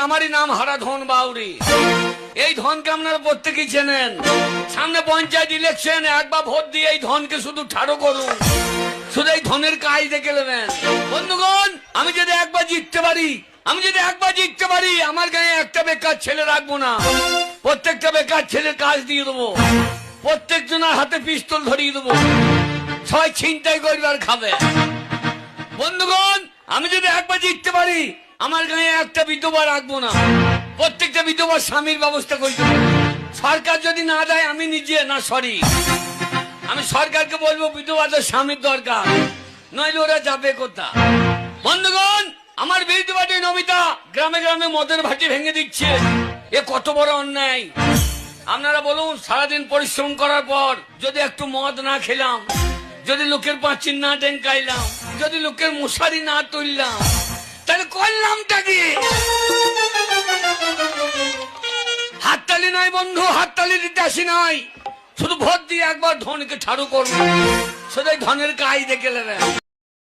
আমারই নাম হারাধন বাউরি। এই ধনকে আপনারা প্রত্যেকেই চেনেন। সামনে পঞ্চায়েত ইলেকশন, একবার ভোট দিয়ে এই ধনকে শুধু ঠাড়ো করুন, শুধু এই ধনের কাজ দেখে নেবেন। বন্ধুগণ, আমি যদি একবার জিততে পারি, আমার গায়ে একটা বেকার ছেলে রাখবো না, প্রত্যেকটা বেকার ছেলের কাজ দিয়ে দেবো, প্রত্যেক জনের হাতে পিস্তল ধরিয়ে দেবো, সবাই ছিনতাই করবার খাবে। বন্ধুগণ, আমি যদি একবার জিততে পারি, আমার গায়ে একটা বিধবা রাখবো না, প্রত্যেকটা বিধবার স্বামীর ব্যবস্থা করে দেবো। সরকার যদি না দেয়, আমি নিজে আমি সরকারকে বলবো বিধবাদের স্বামীর দরকার, নইলে ওরা যাবে কোথা। বন্ধুগণ, আমার বিরুদ্ধে পার্টি নমিতা গ্রামে গ্রামে মদের ভাটি ভেঙে দিচ্ছে, এ কত বড় অন্যায়। আপনারা বলুন, সারাদিন পরিশ্রম করার পর যদি একটু মদ না খেলাম, যদি লোকের পাঁচিল না ডেঙ্কাইলাম, যদি লোকের মশারি না তুললাম, তাহলে করলামটা কি? হাততালি নয় বন্ধু, হাততালি দিতে আসি নয়, শুধু ভোট দিয়ে একবার ধনকে ঠাড়ু করবো, শুধু ধনের কাজ দেখে নেবেন।